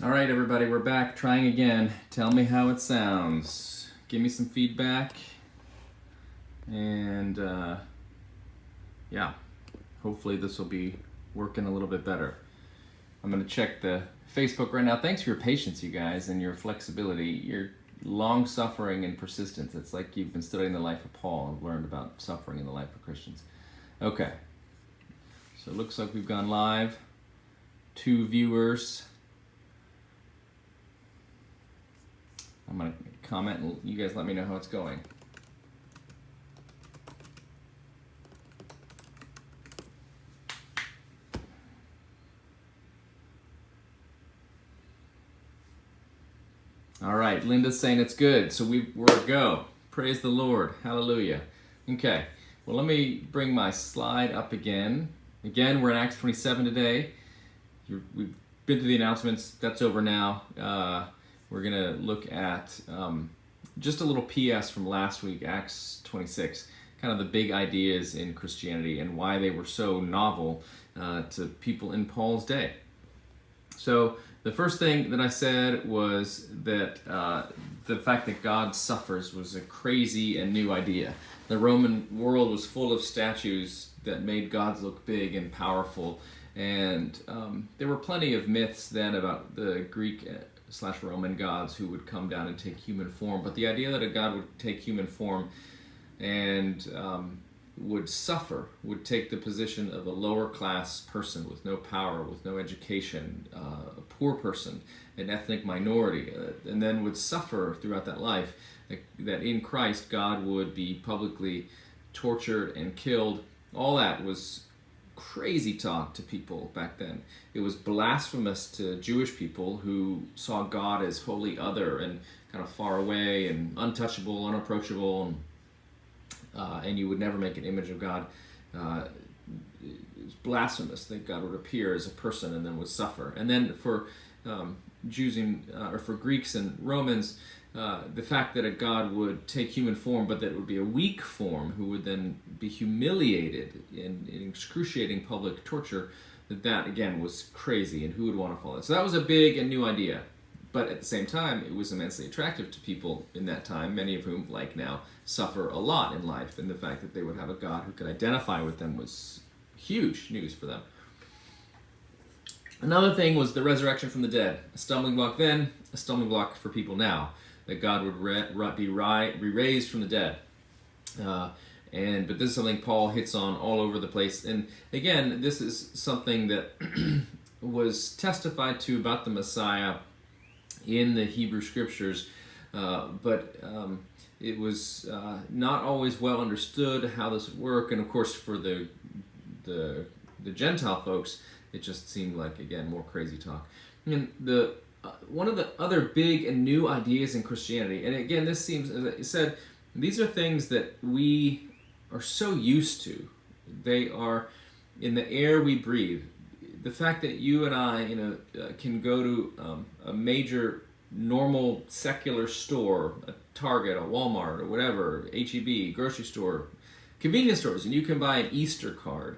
All right, everybody, we're back. Trying again. Tell me how it sounds. Give me some feedback. And yeah, hopefully this will be working a little bit better. I'm going to check the Facebook right now. Thanks for your patience, you guys, and your flexibility, your long suffering and persistence. It's like you've been studying the life of Paul and learned about suffering in the life of Christians. Okay, so it looks like we've gone live. 2 viewers. I'm going to comment and you guys let me know how it's going. All right, Linda's saying it's good, so we're a go. Praise the Lord. Hallelujah. Okay, well, let me bring my slide up again. Again, we're in Acts 27 today. We've been through the announcements. That's over now. We're going to look at just a little PS from last week, Acts 26, kind of the big ideas in Christianity and why they were so novel to people in Paul's day. So the first thing that I said was that the fact that God suffers was a crazy and new idea. The Roman world was full of statues that made gods look big and powerful, and there were plenty of myths then about the Greek/Roman gods who would come down and take human form. But the idea that a god would take human form and would suffer, would take the position of a lower class person with no power, with no education, a poor person, an ethnic minority, and then would suffer throughout that life, that in Christ God would be publicly tortured and killed. All that was crazy talk to people back then. It was blasphemous to Jewish people who saw God as wholly other and kind of far away and untouchable, unapproachable, and you would never make an image of God. It's blasphemous that God would appear as a person and then would suffer. And then for Jews or for Greeks and Romans, the fact that a God would take human form, but that it would be a weak form who would then be humiliated in excruciating public torture, that again was crazy, and who would want to follow it? So that was a big and new idea. But at the same time, it was immensely attractive to people in that time, many of whom, like now, suffer a lot in life. And the fact that they would have a God who could identify with them was huge news for them. Another thing was the resurrection from the dead. A stumbling block then, a stumbling block for people now. That God would be raised from the dead. But this is something Paul hits on all over the place. And again, this is something that was testified to about the Messiah in the Hebrew Scriptures, but it was not always well understood how this would work. And of course, for the Gentile folks, it just seemed like, again, more crazy talk. And one of the other big and new ideas in Christianity, and again, this seems, as I said, these are things that we are so used to. They are in the air we breathe. The fact that you and I, can go to a major normal secular store, a Target, a Walmart, or whatever, H-E-B, grocery store, convenience stores, and you can buy an Easter card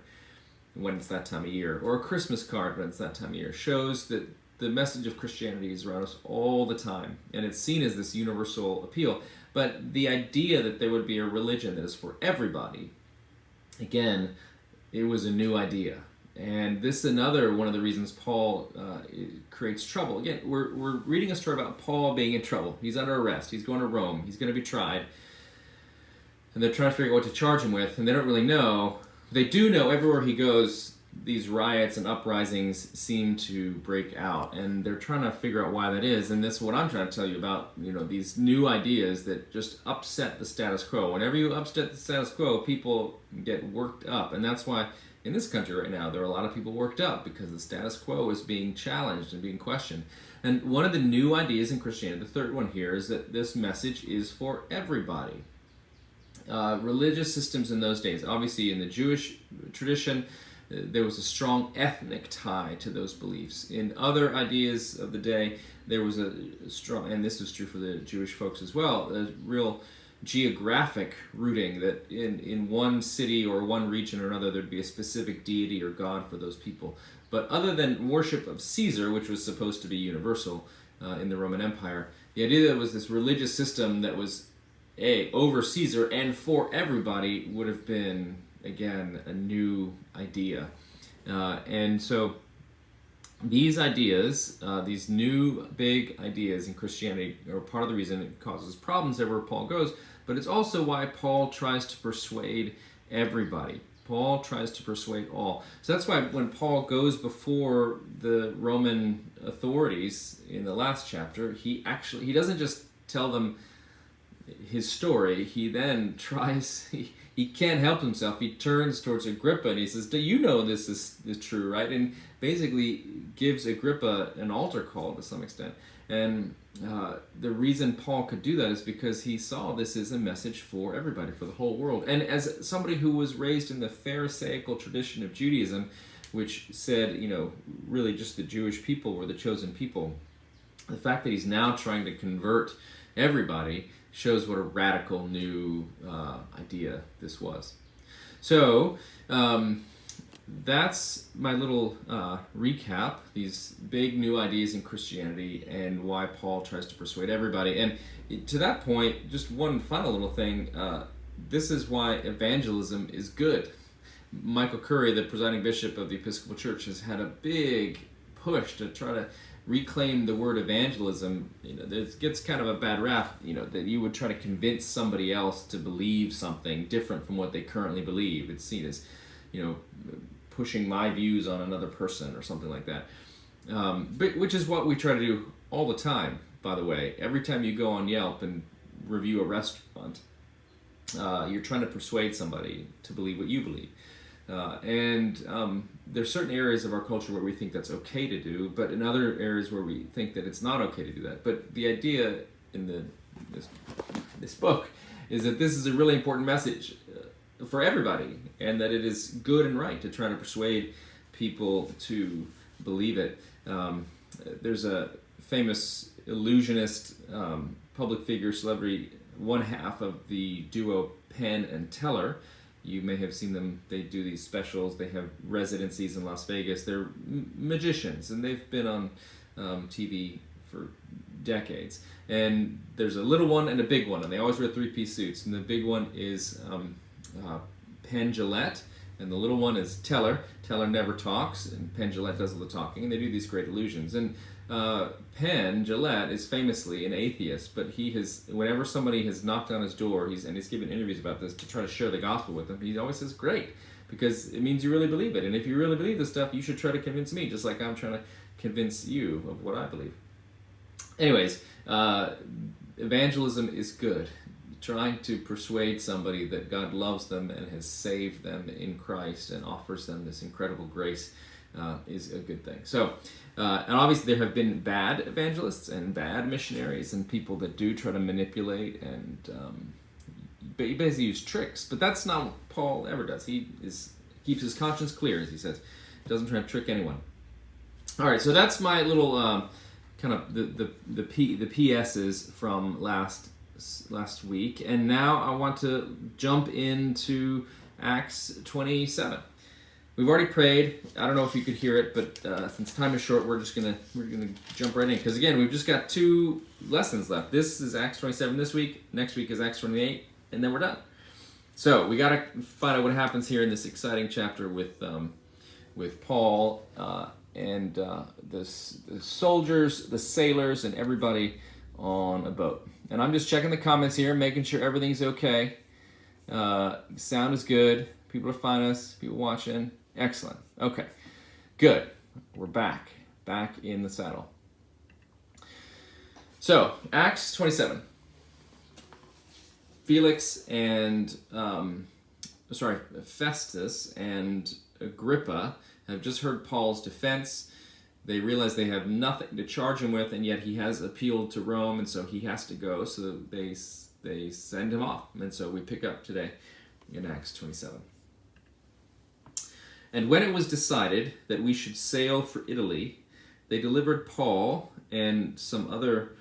when it's that time of year, or a Christmas card when it's that time of year, shows that the message of Christianity is around us all the time, and it's seen as this universal appeal. But the idea that there would be a religion that is for everybody, again, it was a new idea. And this is another one of the reasons Paul creates trouble. Again, we're reading a story about Paul being in trouble. He's under arrest. He's going to Rome. He's going to be tried. And they're trying to figure out what to charge him with, and they don't really know. They do know everywhere he goes, these riots and uprisings seem to break out, and they're trying to figure out why that is. And this is what I'm trying to tell you about, these new ideas that just upset the status quo. Whenever you upset the status quo, people get worked up, and that's why in this country right now there are a lot of people worked up, because the status quo is being challenged and being questioned. And one of the new ideas in Christianity, the third one here, is that this message is for everybody. Religious systems in those days, obviously in the Jewish tradition, there was a strong ethnic tie to those beliefs. In other ideas of the day, there was a strong, and this was true for the Jewish folks as well, a real geographic rooting, that in one city or one region or another there'd be a specific deity or god for those people. But other than worship of Caesar, which was supposed to be universal in the Roman Empire, the idea that it was this religious system that was over Caesar and for everybody would have been, again, a new idea. And so these ideas, these new big ideas in Christianity, are part of the reason it causes problems everywhere Paul goes, but it's also why Paul tries to persuade everybody. Paul tries to persuade all. So that's why when Paul goes before the Roman authorities in the last chapter, he doesn't just tell them his story. He then he can't help himself. He turns towards Agrippa and he says, do you know this is true, right? And basically gives Agrippa an altar call to some extent. And the reason Paul could do that is because he saw this as a message for everybody, for the whole world. And as somebody who was raised in the Pharisaical tradition of Judaism, which said, really just the Jewish people were the chosen people, the fact that he's now trying to convert everybody shows what a radical new idea this was. So that's my little recap, these big new ideas in Christianity and why Paul tries to persuade everybody. And to that point, just one final little thing, this is why evangelism is good. Michael Curry, the presiding bishop of the Episcopal Church, has had a big push to try to reclaim the word evangelism. It gets kind of a bad rap, that you would try to convince somebody else to believe something different from what they currently believe. It's seen as, pushing my views on another person or something like that. But which is what we try to do all the time, by the way. Every time you go on Yelp and review a restaurant, you're trying to persuade somebody to believe what you believe. And there's certain areas of our culture where we think that's okay to do, but in other areas where we think that it's not okay to do that. But the idea in this book is that this is a really important message for everybody, and that it is good and right to try to persuade people to believe it. There's a famous illusionist, public figure, celebrity, one half of the duo Penn and Teller. You may have seen them. They do these specials. They have residencies in Las Vegas. They're magicians, and they've been on TV for decades. And there's a little one and a big one, and they always wear three-piece suits. And the big one is Penn Jillette, and the little one is Teller. Teller never talks, and Penn Jillette does all the talking, and they do these great illusions. And Penn Jillette is famously an atheist, but whenever somebody has knocked on his door, he's given interviews about this to try to share the gospel with them, he always says, great, because it means you really believe it. And if you really believe this stuff, you should try to convince me, just like I'm trying to convince you of what I believe. Anyways, evangelism is good. Trying to persuade somebody that God loves them and has saved them in Christ and offers them this incredible grace is a good thing. So, and obviously there have been bad evangelists and bad missionaries and people that do try to manipulate and basically use tricks. But that's not what Paul ever does. He keeps his conscience clear, as he says. Doesn't try to trick anyone. All right, so that's my little kind of the PSs from last week, and now I want to jump into Acts 27. We've already prayed. I don't know if you could hear it, but since time is short, we're gonna jump right in, because again, we've just got 2 lessons left. This is Acts 27 this week. Next week is Acts 28, and then we're done. So we got to find out what happens here in this exciting chapter with Paul and the soldiers, the sailors, and everybody on a boat. And I'm just checking the comments here, making sure everything's okay. Sound is good. People are finding us. People watching. Excellent. Okay. Good. We're back in the saddle. So, Acts 27. Festus and Agrippa have just heard Paul's defense. They realize they have nothing to charge him with, and yet he has appealed to Rome, and so he has to go. So they send him off. And so we pick up today in Acts 27. And when it was decided that we should sail for Italy, they delivered Paul and some other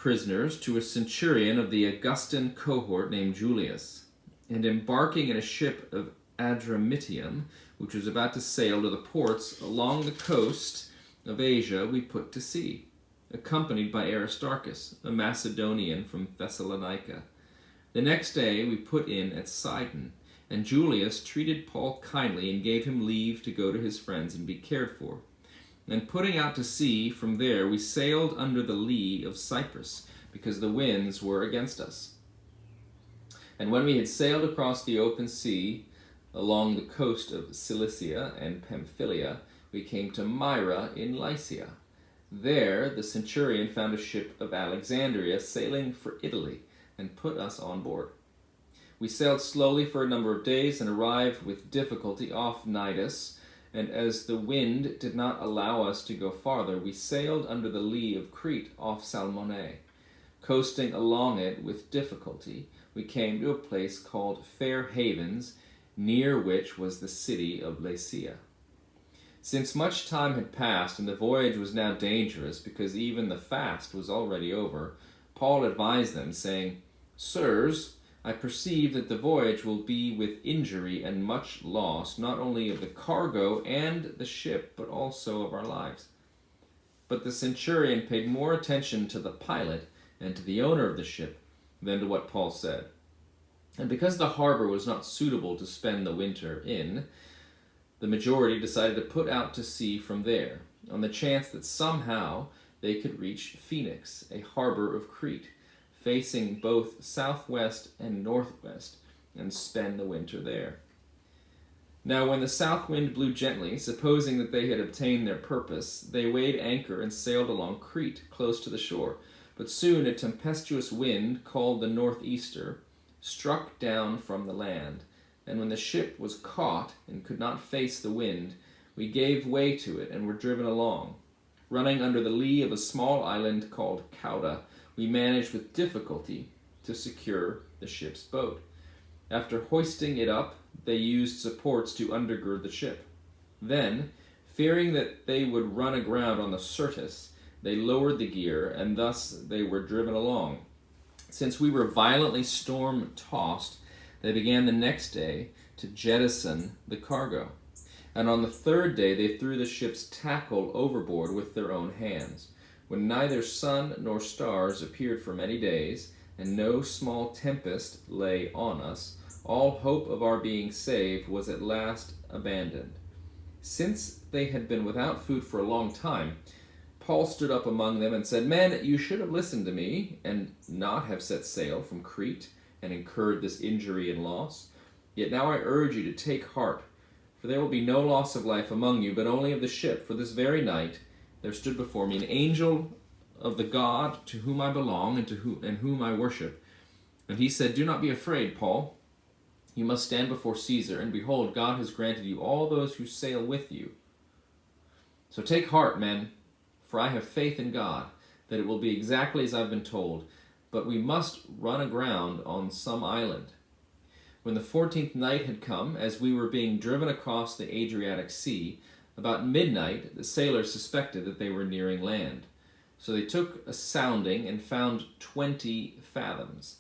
prisoners to a centurion of the Augustan cohort named Julius, and embarking in a ship of Adramyttium, which was about to sail to the ports along the coast of Asia, we put to sea, accompanied by Aristarchus, a Macedonian from Thessalonica. The next day we put in at Sidon, and Julius treated Paul kindly and gave him leave to go to his friends and be cared for. And putting out to sea from there, we sailed under the lee of Cyprus, because the winds were against us. And when we had sailed across the open sea, along the coast of Cilicia and Pamphylia, we came to Myra in Lycia. There the centurion found a ship of Alexandria sailing for Italy, and put us on board. We sailed slowly for a number of days and arrived with difficulty off Cnidus, and as the wind did not allow us to go farther, we sailed under the lee of Crete off Salmone. Coasting along it with difficulty, we came to a place called Fair Havens, near which was the city of Lasea. Since much time had passed and the voyage was now dangerous, because even the fast was already over, Paul advised them, saying, "Sirs, I perceive that the voyage will be with injury and much loss, not only of the cargo and the ship, but also of our lives." But the centurion paid more attention to the pilot and to the owner of the ship than to what Paul said. And because the harbor was not suitable to spend the winter in, the majority decided to put out to sea from there, on the chance that somehow they could reach Phoenix, a harbor of Crete, facing both southwest and northwest, and spend the winter there. Now when the south wind blew gently, supposing that they had obtained their purpose, they weighed anchor and sailed along Crete, close to the shore. But soon a tempestuous wind, called the northeaster, struck down from the land, and when the ship was caught and could not face the wind, we gave way to it and were driven along. Running under the lee of a small island called Cauda, we managed with difficulty to secure the ship's boat. After hoisting it up, they used supports to undergird the ship. Then, fearing that they would run aground on the Syrtis, they lowered the gear, and thus they were driven along. Since we were violently storm-tossed, they began the next day to jettison the cargo. And on the third day they threw the ship's tackle overboard with their own hands. When neither sun nor stars appeared for many days, and no small tempest lay on us, all hope of our being saved was at last abandoned. Since they had been without food for a long time, Paul stood up among them and said, "Men, you should have listened to me, and not have set sail from Crete, and incurred this injury and loss. Yet now I urge you to take heart, for there will be no loss of life among you, but only of the ship. For this very night there stood before me an angel of the God to whom I belong and whom I worship. And he said, 'Do not be afraid, Paul. You must stand before Caesar, and behold, God has granted you all those who sail with you. So take heart, men, for I have faith in God, that it will be exactly as I've been told, but we must run aground on some island.' When the 14th night had come, as we were being driven across the Adriatic Sea, about midnight the sailors suspected that they were nearing land. So they took a sounding and found 20 fathoms.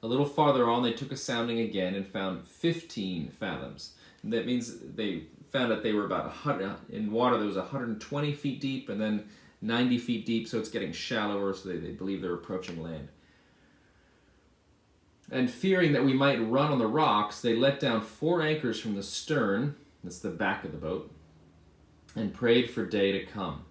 A little farther on they took a sounding again and found 15 fathoms. And that means they found that they were about 100, in water that was 120 feet deep and then 90 feet deep, so it's getting shallower, so they believe they're approaching land. And fearing that we might run on the rocks, they let down 4 anchors from the stern, that's the back of the boat, and prayed for day to come.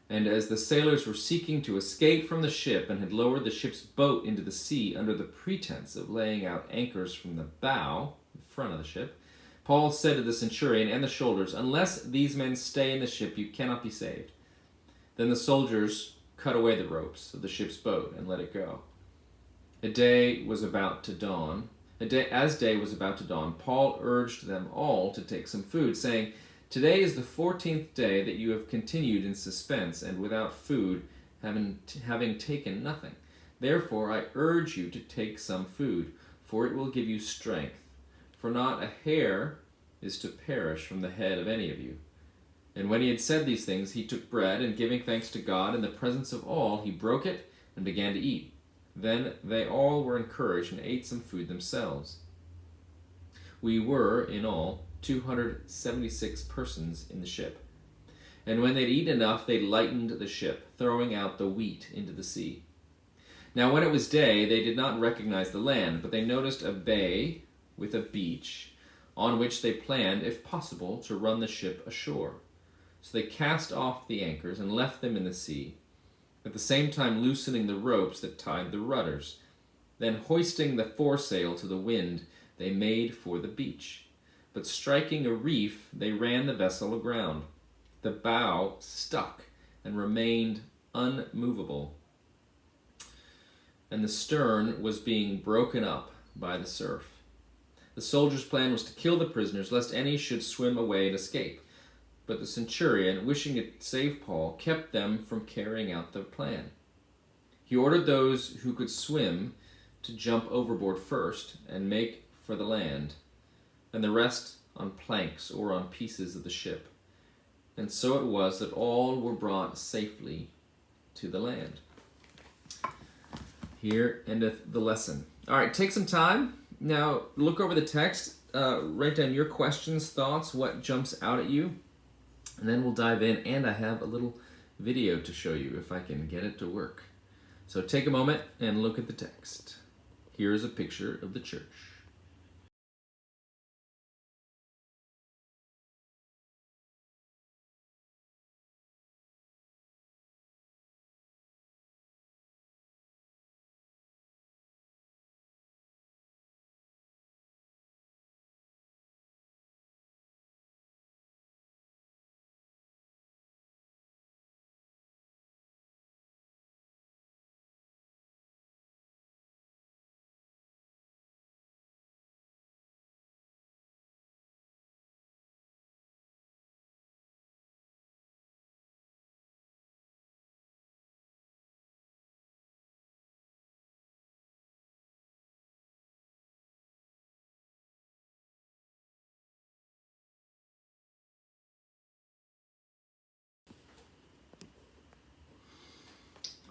And as the sailors were seeking to escape from the ship and had lowered the ship's boat into the sea under the pretense of laying out anchors from the bow, in front of the ship, Paul said to the centurion and the soldiers, "Unless these men stay in the ship, you cannot be saved." Then the soldiers cut away the ropes of the ship's boat and let it go. As day was about to dawn, Paul urged them all to take some food, saying, "Today is the 14th day that you have continued in suspense and without food, having taken nothing. Therefore I urge you to take some food, for it will give you strength. For not a hair is to perish from the head of any of you." And when he had said these things, he took bread, and giving thanks to God in the presence of all, he broke it and began to eat. Then they all were encouraged and ate some food themselves. We were, in all, 276 persons in the ship. And when they'd eaten enough, they lightened the ship, throwing out the wheat into the sea. Now when it was day, they did not recognize the land, but they noticed a bay with a beach, on which they planned, if possible, to run the ship ashore. So they cast off the anchors and left them in the sea, at the same time loosening the ropes that tied the rudders. Then hoisting the foresail to the wind, they made for the beach. But striking a reef, they ran the vessel aground. The bow stuck and remained unmovable, and the stern was being broken up by the surf. The soldiers' plan was to kill the prisoners, lest any should swim away and escape. But the centurion, wishing to save Paul, kept them from carrying out their plan. He ordered those who could swim to jump overboard first and make for the land, and the rest on planks or on pieces of the ship. And so it was that all were brought safely to the land. Here endeth the lesson. All right, take some time. Now, look over the text. Write down your questions, thoughts, what jumps out at you. And then we'll dive in, and I have a little video to show you if I can get it to work. So take a moment and look at the text. Here is a picture of the church.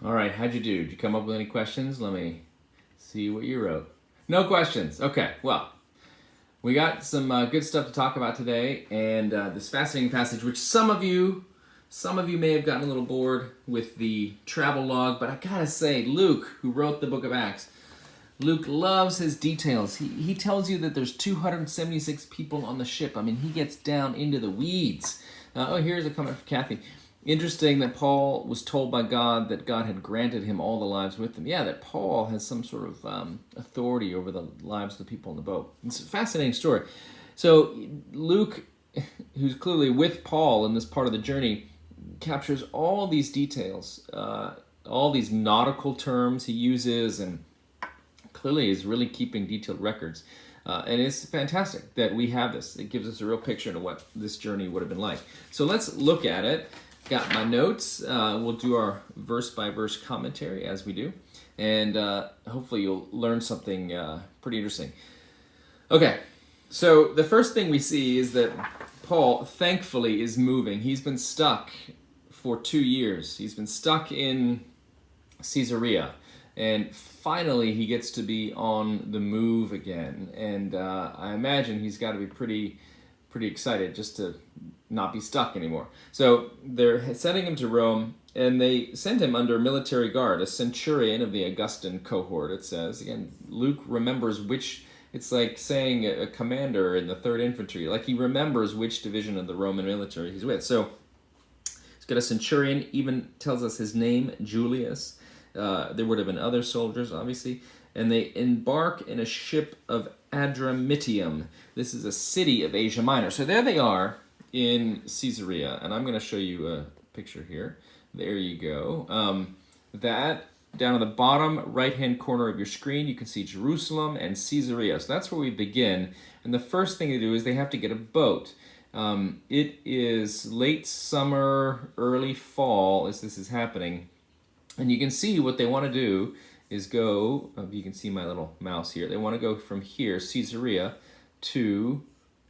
All right, how'd you do? Did you come up with any questions? Let me see what you wrote. No questions. Okay, well, we got some good stuff to talk about today, and this fascinating passage, which some of you may have gotten a little bored with the travel log, but I gotta say, Luke, who wrote the book of Acts, Luke loves his details. He tells you that there's 276 people on the ship. I mean, he gets down into the weeds. Here's a comment from Kathy. Interesting that Paul was told by God that God had granted him all the lives with him. Yeah, that Paul has some sort of authority over the lives of the people in the boat. It's a fascinating story. So Luke, who's clearly with Paul in this part of the journey, captures all these details, all these nautical terms he uses, and clearly is really keeping detailed records. And it's fantastic that we have this. It gives us a real picture of what this journey would have been like. So let's look at it. Got my notes. We'll do our verse-by-verse commentary as we do. And hopefully you'll learn something pretty interesting. Okay, so the first thing we see is that Paul, thankfully, is moving. He's been stuck for 2 years. He's been stuck in Caesarea. And finally, he gets to be on the move again. And I imagine he's got to be pretty excited just to not be stuck anymore. So they're sending him to Rome, and they send him under military guard, a centurion of the Augustan cohort, it says. Again, Luke remembers which, it's like saying a commander in the 3rd Infantry. Like he remembers which division of the Roman military he's with. So he's got a centurion, even tells us his name, Julius. There would have been other soldiers, obviously. And they embark in a ship of Adramyttium. This is a city of Asia Minor. So there they are in Caesarea. And I'm going to show you a picture here. There you go. That, down at the bottom right-hand corner of your screen, you can see Jerusalem and Caesarea. So that's where we begin. And the first thing to do is they have to get a boat. It is late summer, early fall as this is happening. And you can see what they want to do is go, you can see my little mouse here, they want to go from here, Caesarea, to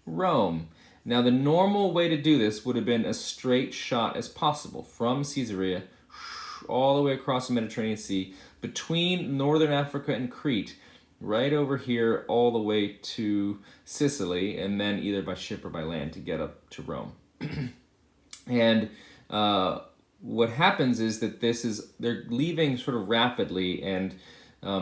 Rome. Now the normal way to do this would have been as straight shot as possible from Caesarea all the way across the Mediterranean Sea, between northern Africa and Crete, right over here all the way to Sicily, and then either by ship or by land to get up to Rome. And what happens is that they're leaving sort of rapidly, and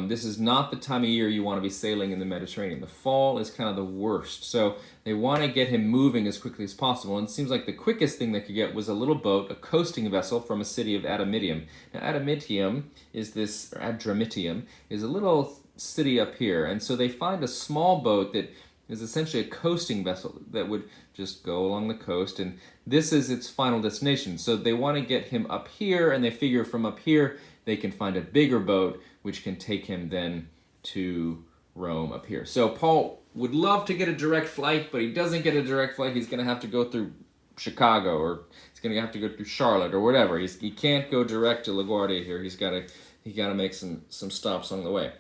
this is not the time of year you want to be sailing in the Mediterranean. The fall is kind of the worst. So they want to get him moving as quickly as possible. And it seems like the quickest thing they could get was a little boat, a coasting vessel from a city of Adramyttium. Now, Adramyttium is a little city up here. And so they find a small boat that is essentially a coasting vessel that would just go along the coast. And this is its final destination. So they want to get him up here, and they figure from up here they can find a bigger boat which can take him then to Rome up here. So Paul would love to get a direct flight, but he doesn't get a direct flight. He's going to have to go through Chicago, or he's going to have to go through Charlotte or whatever. He can't go direct to LaGuardia here. He's got to make some stops along the way.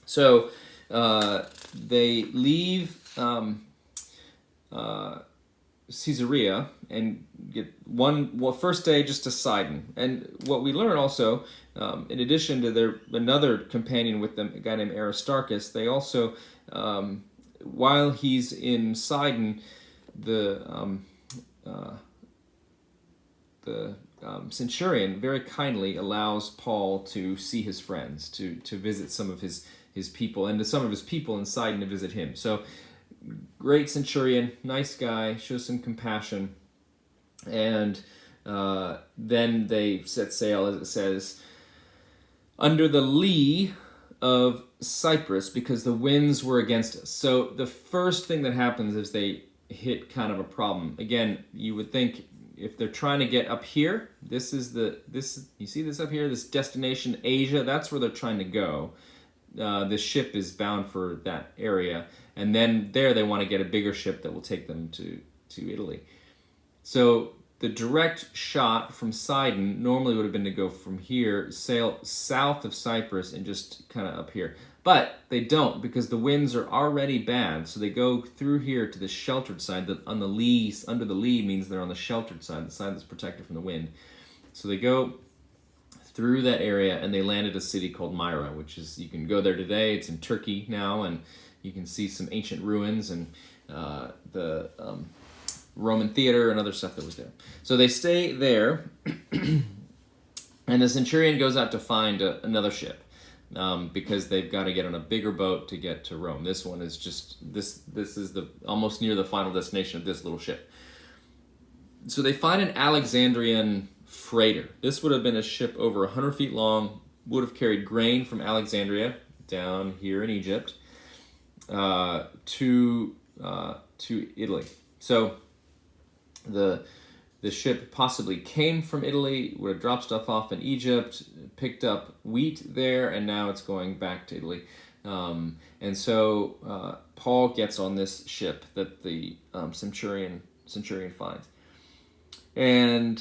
So they leave Caesarea and get first day just to Sidon. And what we learn also, in addition to another companion with them, a guy named Aristarchus, they also, while he's in Sidon, the centurion very kindly allows Paul to see his friends, to visit some of his people, and to some of his people in Sidon to visit him. So great centurion, nice guy, shows some compassion, and then they set sail, as it says, under the lee of Cyprus, because the winds were against us. So the first thing that happens is they hit kind of a problem. Again, you would think if they're trying to get up here, you see this up here, this destination Asia, that's where they're trying to go. The ship is bound for that area, and then there they want to get a bigger ship that will take them to Italy. So the direct shot from Sidon normally would have been to go from here, sail south of Cyprus, and just kind of up here. But they don't, because the winds are already bad. So they go through here to the sheltered side. On the lee, under the lee means they're on the sheltered side, the side that's protected from the wind. So they go through that area, and they land at a city called Myra, which is, you can go there today. It's in Turkey now, and you can see some ancient ruins and the Roman theater and other stuff that was there. So they stay there, and the centurion goes out to find another ship, because they've got to get on a bigger boat to get to Rome. This one is just, this is almost near the final destination of this little ship. So they find an Alexandrian freighter. This would have been a ship over 100 feet long, would have carried grain from Alexandria down here in Egypt to Italy. So the ship possibly came from Italy, would have dropped stuff off in Egypt, picked up wheat there, and now it's going back to Italy. And so Paul gets on this ship that the centurion finds. And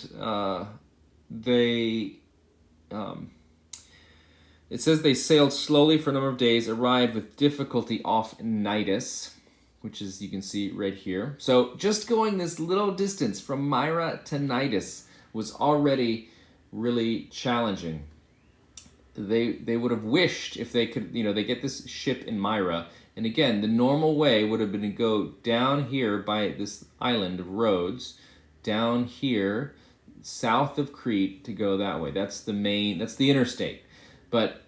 it says they sailed slowly for a number of days, arrived with difficulty off Cnidus, which is, you can see right here. So just going this little distance from Myra to Cnidus was already really challenging. They would have wished if they could, they get this ship in Myra, and again, the normal way would have been to go down here by this island of Rhodes, down here, south of Crete, to go that way. That's the interstate. But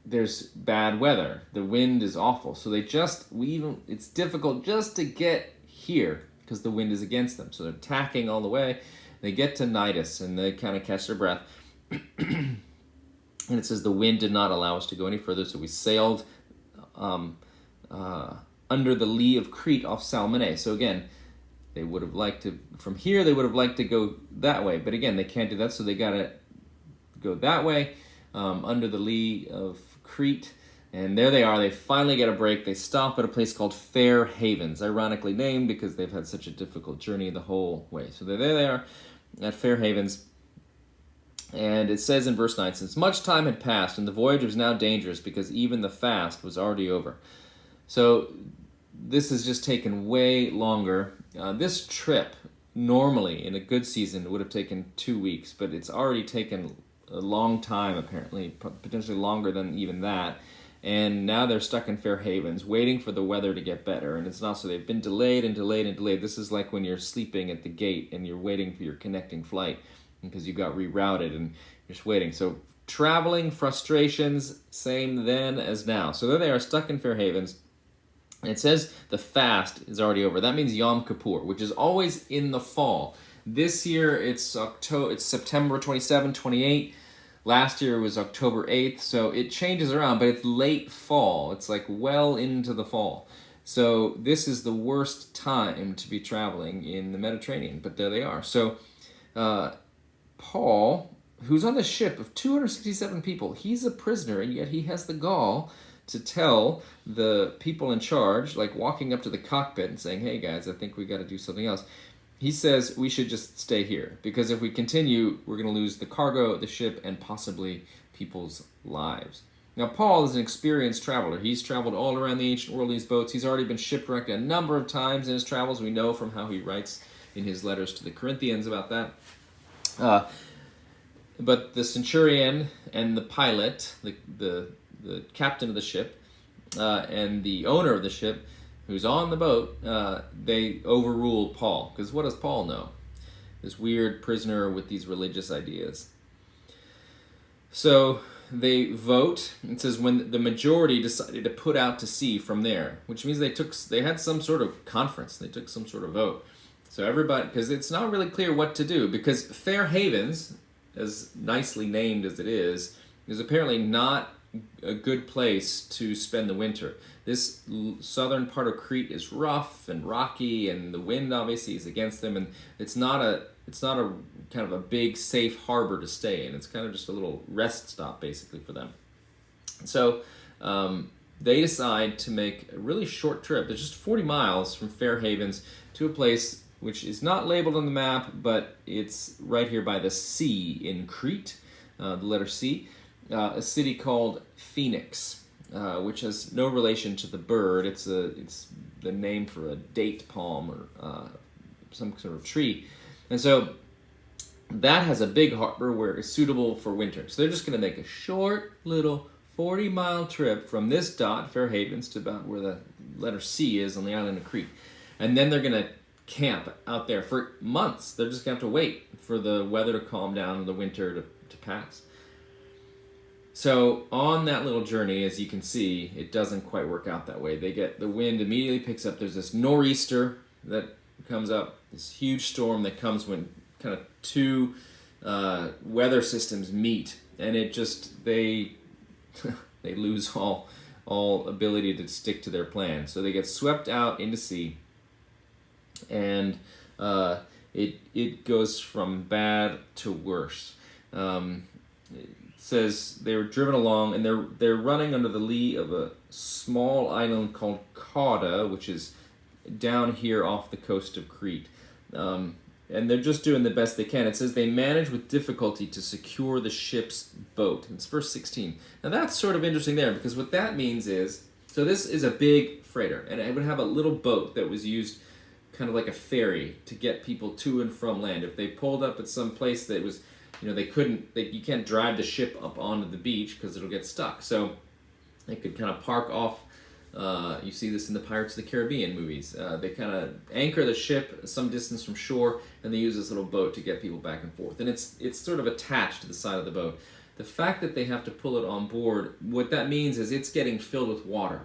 there's bad weather. The wind is awful. So it's difficult just to get here because the wind is against them. So they're tacking all the way. They get to Cnidus, and they kind of catch their breath. And it says the wind did not allow us to go any further, so we sailed under the lee of Crete off Salmone. So again, they would have liked to, from here, they would have liked to go that way. But again, they can't do that, so they got to go that way, under the lee of Crete. And there they are. They finally get a break. They stop at a place called Fair Havens, ironically named because they've had such a difficult journey the whole way. So there they are at Fair Havens. And it says in verse 9, since much time had passed and the voyage was now dangerous because even the fast was already over. So this has just taken way longer. This trip, normally in a good season, would have taken 2 weeks, but it's already taken a long time, apparently, potentially longer than even that. And now they're stuck in Fair Havens, waiting for the weather to get better. And it's not so they've been delayed and delayed and delayed. This is like when you're sleeping at the gate and you're waiting for your connecting flight because you got rerouted and you're just waiting. So traveling frustrations, same then as now. So there they are, stuck in Fair Havens. And it says the fast is already over. That means Yom Kippur, which is always in the fall. This year it's September 27, 28. Last year it was October 8th, so it changes around, but it's late fall. It's like well into the fall. So this is the worst time to be traveling in the Mediterranean, but there they are. So Paul, who's on the ship of 267 people, he's a prisoner, and yet he has the gall to tell the people in charge, like walking up to the cockpit and saying, hey guys, I think we got to do something else. He says we should just stay here because if we continue, we're going to lose the cargo, the ship, and possibly people's lives. Now, Paul is an experienced traveler. He's traveled all around the ancient world in these boats. He's already been shipwrecked a number of times in his travels. We know from how he writes in his letters to the Corinthians about that. But the centurion and the pilot, the captain of the ship, and the owner of the ship, who's on the boat, they overrule Paul. Because what does Paul know? This weird prisoner with these religious ideas. So they vote. It says when the majority decided to put out to sea from there, which means they had some sort of conference. They took some sort of vote. So everybody, because it's not really clear what to do, because Fair Havens, as nicely named as it is apparently not a good place to spend the winter. This southern part of Crete is rough and rocky, and the wind obviously is against them, and it's not a kind of a big safe harbor to stay in. It's kind of just a little rest stop basically for them. So they decide to make a really short trip. It's just 40 miles from Fair Havens to a place which is not labeled on the map, but it's right here by the sea in Crete, the letter C, a city called Phoenix, which has no relation to the bird. It's the name for a date palm or some sort of tree. And so that has a big harbor where it's suitable for winter. So they're just going to make a short little 40-mile trip from this dot, Fair Havens, to about where the letter C is on the island of Crete. And then they're going to camp out there for months. They're just going to have to wait for the weather to calm down and the winter to pass. So on that little journey, as you can see, it doesn't quite work out that way. The wind immediately picks up. There's this nor'easter that comes up, this huge storm that comes when kind of two weather systems meet, and it just they lose all ability to stick to their plan. So they get swept out into sea, and it goes from bad to worse. It says they were driven along, and they're running under the lee of a small island called Cauda, which is down here off the coast of Crete. And they're just doing the best they can. It says they manage with difficulty to secure the ship's boat. It's verse 16. Now that's sort of interesting there, because what that means is, so this is a big freighter, and it would have a little boat that was used kind of like a ferry to get people to and from land. If they pulled up at some place that was, you can't drive the ship up onto the beach because it'll get stuck. So they could kind of park off. You see this in the Pirates of the Caribbean movies. They kind of anchor the ship some distance from shore, and they use this little boat to get people back and forth. And it's sort of attached to the side of the boat. The fact that they have to pull it on board, what that means is it's getting filled with water,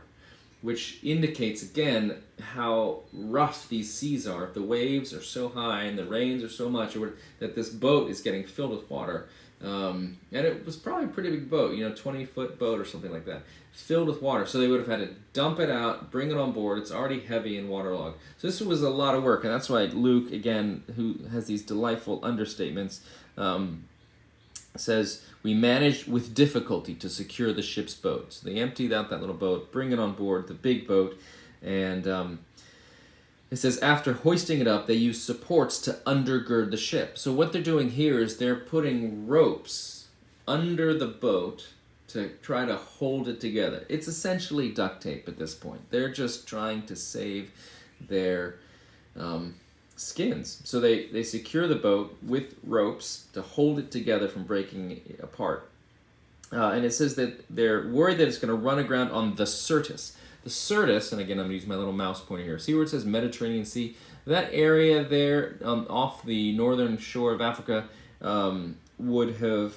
which indicates, again, how rough these seas are. If the waves are so high and the rains are so much, that this boat is getting filled with water. And it was probably a pretty big boat, 20-foot boat or something like that, filled with water. So they would have had to dump it out, bring it on board. It's already heavy and waterlogged. So this was a lot of work, and that's why Luke, again, who has these delightful understatements, says, we managed with difficulty to secure the ship's boat. So they emptied out that little boat, bring it on board, the big boat, and it says after hoisting it up, they used supports to undergird the ship. So what they're doing here is they're putting ropes under the boat to try to hold it together. It's essentially duct tape at this point. They're just trying to save their skins. So they secure the boat with ropes to hold it together from breaking apart. And it says that they're worried that it's going to run aground on the Syrtis. The Syrtis, and again I'm going to use my little mouse pointer here. See where it says Mediterranean Sea? That area there off the northern shore of Africa would have,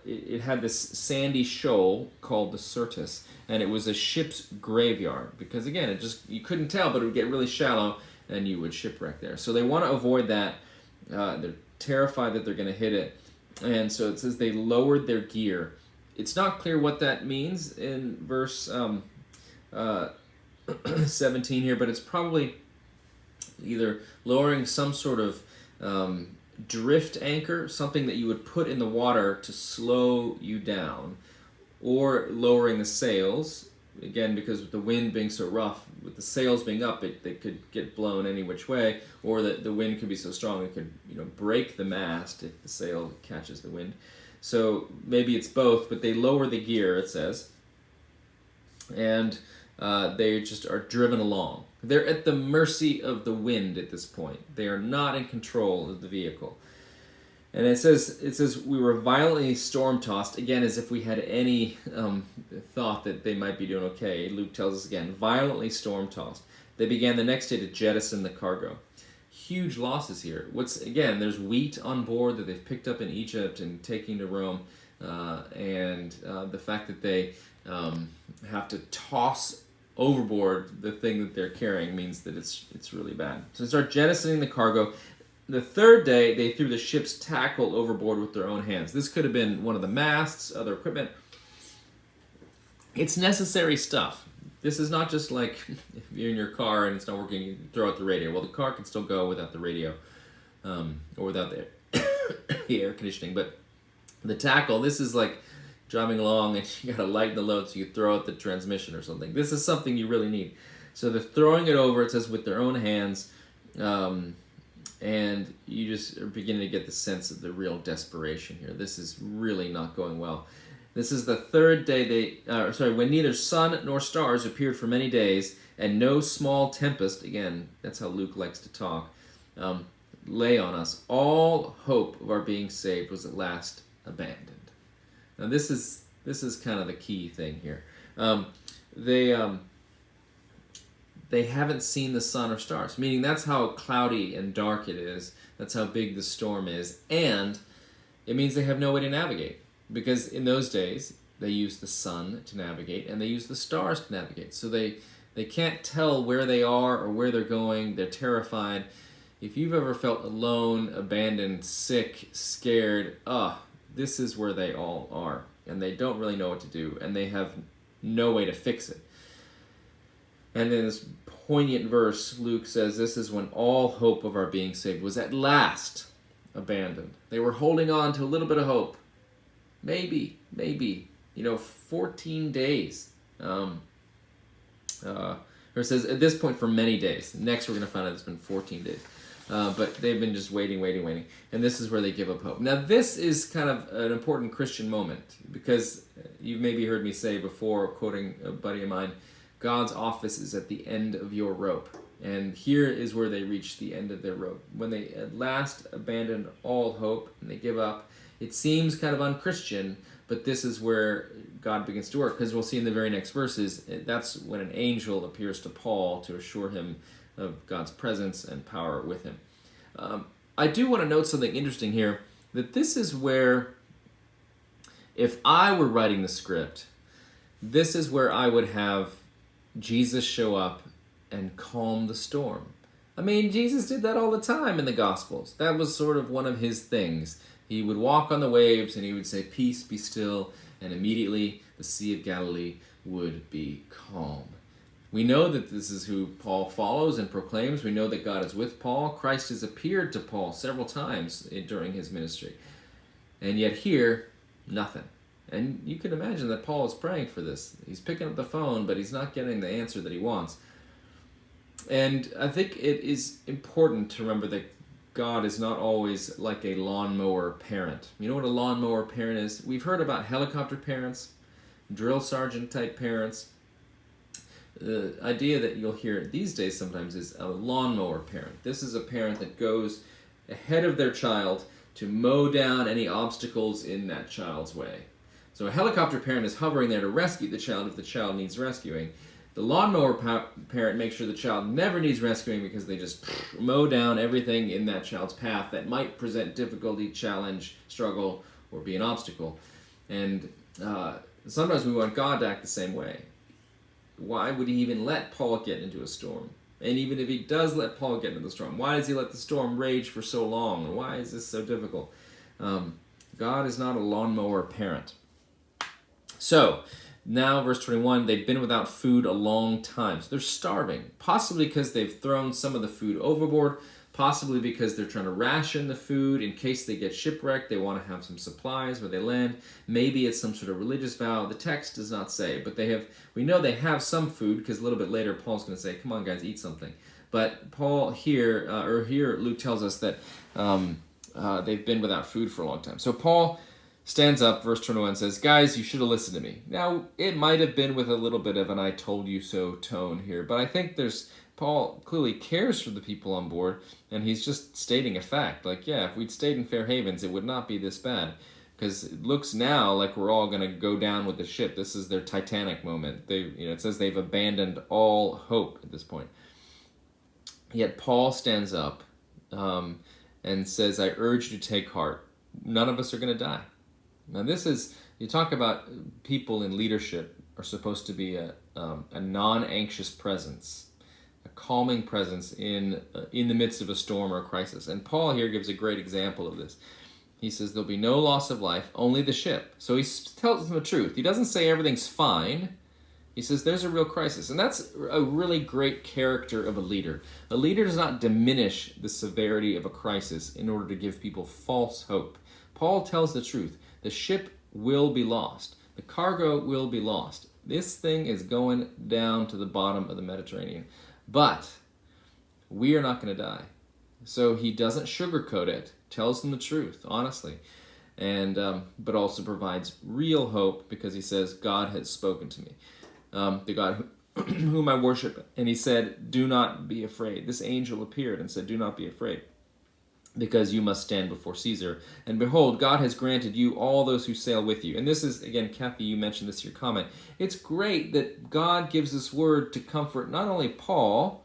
it had this sandy shoal called the Syrtis. And it was a ship's graveyard. Because again, you couldn't tell, but it would get really shallow and you would shipwreck there. So they want to avoid that. They're terrified that they're going to hit it. And so it says they lowered their gear. It's not clear what that means in verse 17 here, but it's probably either lowering some sort of drift anchor, something that you would put in the water to slow you down, or lowering the sails, again, because with the wind being so rough, with the sails being up, they could get blown any which way, or the wind could be so strong it could break the mast if the sail catches the wind. So maybe it's both, but they lower the gear, it says, and they just are driven along. They're at the mercy of the wind at this point. They are not in control of the vehicle. And it says we were violently storm-tossed, again, as if we had any thought that they might be doing okay. Luke tells us again, violently storm-tossed. They began the next day to jettison the cargo. Huge losses here. There's wheat on board that they've picked up in Egypt and taking to Rome, and the fact that they have to toss overboard the thing that they're carrying means that it's really bad. So they start jettisoning the cargo. The third day, they threw the ship's tackle overboard with their own hands. This could have been one of the masts, other equipment. It's necessary stuff. This is not just like if you're in your car and it's not working, you throw out the radio. Well, the car can still go without the radio or without the air conditioning. But the tackle, this is like driving along and you got to lighten the load so you throw out the transmission or something. This is something you really need. So they're throwing it over, it says, with their own hands. And you just are beginning to get the sense of the real desperation here. This is really not going well. This is the third day when neither sun nor stars appeared for many days, and no small tempest, again, that's how Luke likes to talk, lay on us. All hope of our being saved was at last abandoned. Now this is kind of the key thing here. They haven't seen the sun or stars, meaning that's how cloudy and dark it is. That's how big the storm is. And it means they have no way to navigate. Because in those days, they used the sun to navigate and they used the stars to navigate. So they can't tell where they are or where they're going. They're terrified. If you've ever felt alone, abandoned, sick, scared, this is where they all are. And they don't really know what to do. And they have no way to fix it. And in this poignant verse, Luke says, this is when all hope of our being saved was at last abandoned. They were holding on to a little bit of hope. Maybe, 14 days. Or it says, at this point, for many days. Next, we're going to find out it's been 14 days. But they've been just waiting. And this is where they give up hope. Now, this is kind of an important Christian moment, because you've maybe heard me say before, quoting a buddy of mine, God's office is at the end of your rope. And here is where they reach the end of their rope. When they at last abandon all hope and they give up, it seems kind of unchristian, but this is where God begins to work. Because we'll see in the very next verses, that's when an angel appears to Paul to assure him of God's presence and power with him. I do want to note something interesting here, that this is where, if I were writing the script, this is where I would have Jesus show up and calm the storm. I mean, Jesus did that all the time in the Gospels. That was sort of one of his things. He would walk on the waves and he would say, "Peace, be still," and immediately the Sea of Galilee would be calm. We know that this is who Paul follows and proclaims. We know that God is with Paul. Christ has appeared to Paul several times during his ministry. And yet here, nothing. And you can imagine that Paul is praying for this. He's picking up the phone, but he's not getting the answer that he wants. And I think it is important to remember that God is not always like a lawnmower parent. You know what a lawnmower parent is? We've heard about helicopter parents, drill sergeant type parents. the idea that you'll hear these days sometimes is a lawnmower parent. This is a parent that goes ahead of their child to mow down any obstacles in that child's way. So a helicopter parent is hovering there to rescue the child if the child needs rescuing. The lawnmower parent makes sure the child never needs rescuing because they just mow down everything in that child's path that might present difficulty, challenge, struggle, or be an obstacle. And sometimes we want God to act the same way. Why would he even let Paul get into a storm? And even if he does let Paul get into the storm, why does he let the storm rage for so long? And why is this so difficult? God is not a lawnmower parent. So, now verse 21, they've been without food a long time. So they're starving, possibly because they've thrown some of the food overboard, possibly because they're trying to ration the food in case they get shipwrecked. They want to have some supplies where they land. Maybe it's some sort of religious vow. The text does not say, but we know they have some food because a little bit later Paul's going to say, come on guys, eat something. But Paul here Luke tells us that they've been without food for a long time. So Paul stands up, verse 21 says, guys, you should have listened to me. Now, it might have been with a little bit of an I told you so tone here, but I think Paul clearly cares for the people on board, and he's just stating a fact. Like, yeah, if we'd stayed in Fair Havens, it would not be this bad, because it looks now like we're all going to go down with the ship. This is their Titanic moment. It says they've abandoned all hope at this point. Yet Paul stands up and says, I urge you to take heart. None of us are going to die. Now you talk about people in leadership are supposed to be a non-anxious presence, a calming presence in the midst of a storm or a crisis. And Paul here gives a great example of this. He says there'll be no loss of life, only the ship. So he tells them the truth. He doesn't say everything's fine. He says there's a real crisis. And that's a really great character of a leader. A leader does not diminish the severity of a crisis in order to give people false hope. Paul tells the truth. The ship will be lost. The cargo will be lost. This thing is going down to the bottom of the Mediterranean. But we are not going to die. So he doesn't sugarcoat it, tells them the truth, honestly, and but also provides real hope because he says, God has spoken to me, the God whom I worship. And he said, do not be afraid. This angel appeared and said, do not be afraid, because you must stand before Caesar. And behold, God has granted you all those who sail with you. And this is, again, Kathy, you mentioned this in your comment. It's great that God gives this word to comfort not only Paul,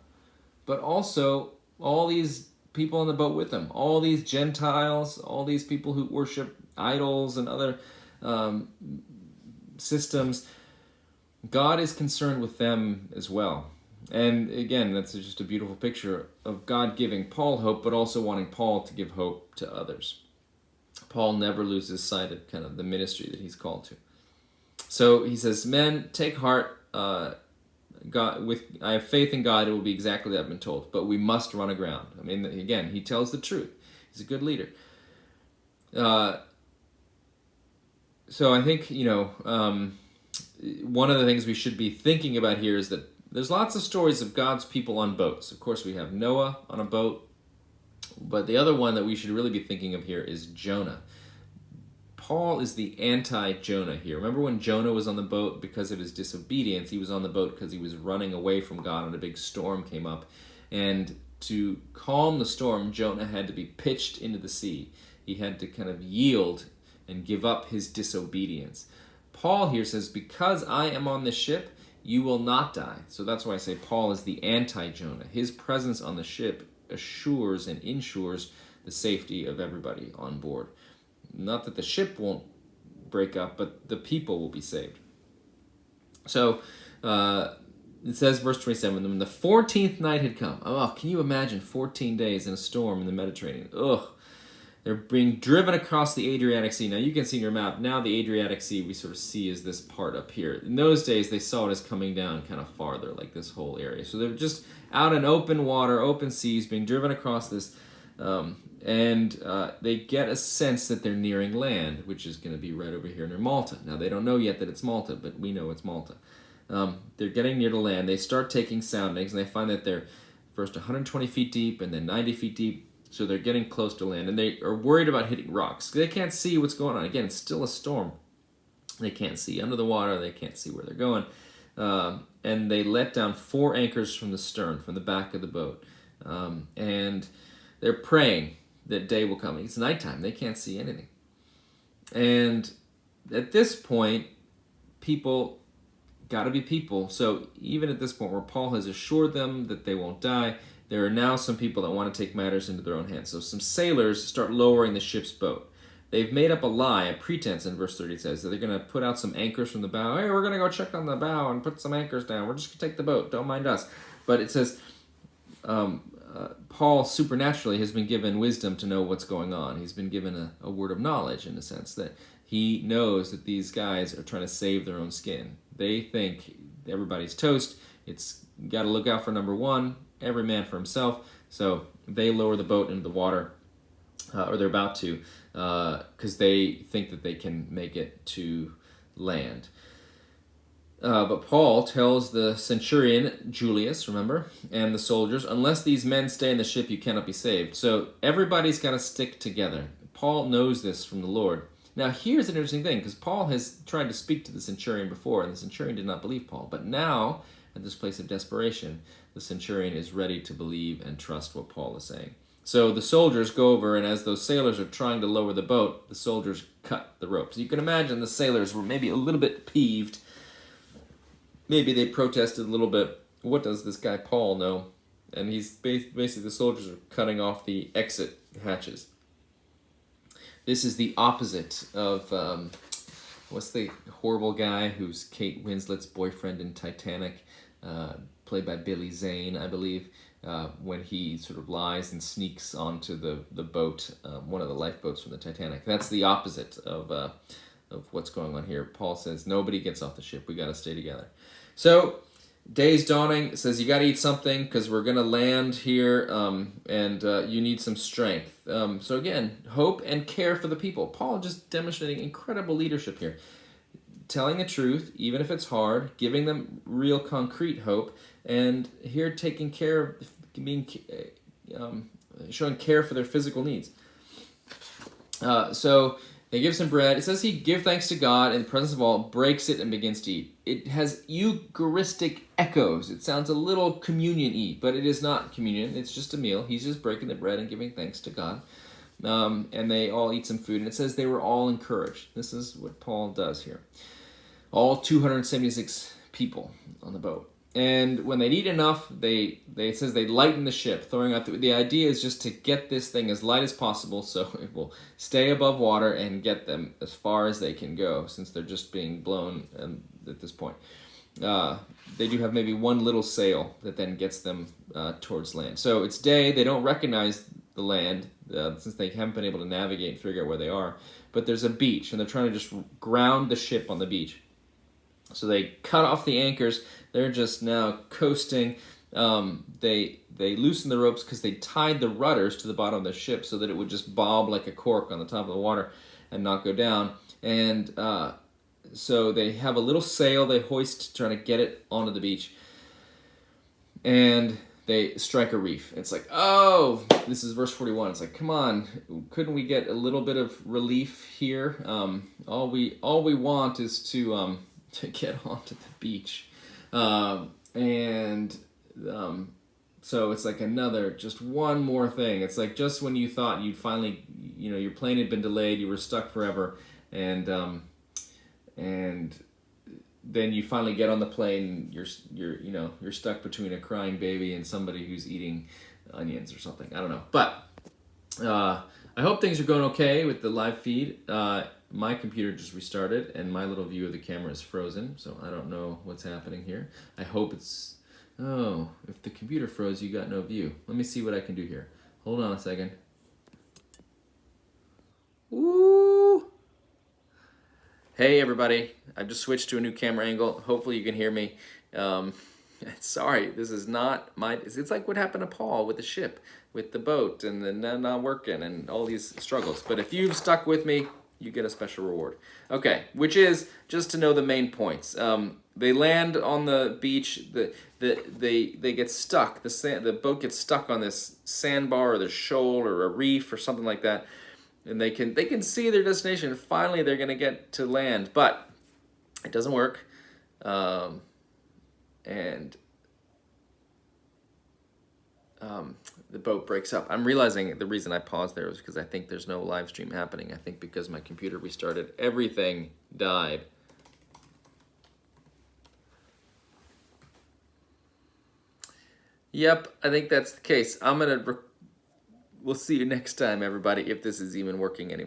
but also all these people on the boat with him, all these Gentiles, all these people who worship idols and other systems. God is concerned with them as well. And again, that's just a beautiful picture of God giving Paul hope, but also wanting Paul to give hope to others. Paul never loses sight of kind of the ministry that he's called to. So he says, men, take heart. I have faith in God. It will be exactly that I've been told. But we must run aground. I mean, again, he tells the truth. He's a good leader. So I think, one of the things we should be thinking about here is that there's lots of stories of God's people on boats. Of course, we have Noah on a boat, but the other one that we should really be thinking of here is Jonah. Paul is the anti-Jonah here. Remember when Jonah was on the boat because of his disobedience? He was on the boat because he was running away from God and a big storm came up. And to calm the storm, Jonah had to be pitched into the sea. He had to kind of yield and give up his disobedience. Paul here says, because I am on the ship, you will not die. So that's why I say Paul is the anti-Jonah. His presence on the ship assures and ensures the safety of everybody on board. Not that the ship won't break up, but the people will be saved. So it says, verse 27, when the 14th night had come. Oh, can you imagine 14 days in a storm in the Mediterranean? Ugh. They're being driven across the Adriatic Sea. Now, you can see in your map, now the Adriatic Sea we sort of see as this part up here. In those days, they saw it as coming down kind of farther, like this whole area. So they're just out in open water, open seas, being driven across this, and they get a sense that they're nearing land, which is going to be right over here near Malta. Now, they don't know yet that it's Malta, but we know it's Malta. They're getting near to land. They start taking soundings, and they find that they're first 120 feet deep and then 90 feet deep. So they're getting close to land, and they are worried about hitting rocks. They can't see what's going on. Again, it's still a storm. They can't see under the water. They can't see where they're going. And they let down 4 anchors from the stern, from the back of the boat. And they're praying that day will come. It's nighttime. They can't see anything. And at this point, people got to be people. So even at this point where Paul has assured them that they won't die, there are now some people that want to take matters into their own hands. So some sailors start lowering the ship's boat. They've made up a lie, a pretense in verse 30 it says, that they're going to put out some anchors from the bow. Hey, we're going to go check on the bow and put some anchors down. We're just going to take the boat. Don't mind us. But it says Paul supernaturally has been given wisdom to know what's going on. He's been given a word of knowledge in a sense that he knows that these guys are trying to save their own skin. They think everybody's toast. It's got to look out for number one, every man for himself. So they lower the boat into the water, or they're about to, because they think that they can make it to land. But Paul tells the centurion, Julius, remember, and the soldiers, unless these men stay in the ship, you cannot be saved. So everybody's got to stick together. Paul knows this from the Lord. Now here's an interesting thing, because Paul has tried to speak to the centurion before, and the centurion did not believe Paul. But now, at this place of desperation, the centurion is ready to believe and trust what Paul is saying. So the soldiers go over, and as those sailors are trying to lower the boat, the soldiers cut the ropes. You can imagine the sailors were maybe a little bit peeved. Maybe they protested a little bit. What does this guy Paul know? And he's basically, the soldiers are cutting off the exit hatches. This is the opposite of, what's the horrible guy who's Kate Winslet's boyfriend in Titanic, played by Billy Zane, I believe, when he sort of lies and sneaks onto the boat, one of the lifeboats from the Titanic. That's the opposite of what's going on here. Paul says, nobody gets off the ship. We got to stay together. So, day's dawning. It says you got to eat something because we're going to land here, and you need some strength. So again, hope and care for the people. Paul just demonstrating incredible leadership here. Telling the truth, even if it's hard, giving them real concrete hope, and here taking care of, showing care for their physical needs. So they give some bread. It says he give thanks to God in the presence of all, breaks it and begins to eat. It has Eucharistic echoes. It sounds a little communion-y, but it is not communion. It's just a meal. He's just breaking the bread and giving thanks to God. And they all eat some food. And it says they were all encouraged. This is what Paul does here. All 276 people on the boat. And when they'd eat enough, it says they lighten the ship, throwing out the idea is just to get this thing as light as possible so it will stay above water and get them as far as they can go, since they're just being blown at this point. They do have maybe one little sail that then gets them towards land. So it's day. They don't recognize the land since they haven't been able to navigate and figure out where they are. But there's a beach, and they're trying to just ground the ship on the beach. So they cut off the anchors. They're just now coasting. They loosened the ropes because they tied the rudders to the bottom of the ship so that it would just bob like a cork on the top of the water and not go down. And so they have a little sail they hoist trying to get it onto the beach. And they strike a reef. It's like, oh, this is verse 41. It's like, come on, couldn't we get a little bit of relief here? All we want is to get onto the beach. So it's like just one more thing. It's like just when you thought you'd finally, your plane had been delayed, you were stuck forever, and then you finally get on the plane, you're stuck between a crying baby and somebody who's eating onions or something. I don't know. But I hope things are going okay with the live feed. My computer just restarted, and my little view of the camera is frozen, so I don't know what's happening here. I hope it's... Oh, if the computer froze, you got no view. Let me see what I can do here. Hold on a second. Woo! Hey, everybody. I've just switched to a new camera angle. Hopefully you can hear me. Sorry, this is not my... It's like what happened to Paul with the ship, with the boat, and then not working, and all these struggles. But if you've stuck with me, you get a special reward. Okay, which is just to know the main points. They land on the beach. They get stuck. The boat gets stuck on this sandbar or the shoal or a reef or something like that, and they can see their destination. And finally, they're going to get to land, but it doesn't work. and the boat breaks up. I'm realizing the reason I paused there was because I think there's no live stream happening. I think because my computer restarted, everything died. Yep, I think that's the case. We'll see you next time, everybody, if this is even working anymore.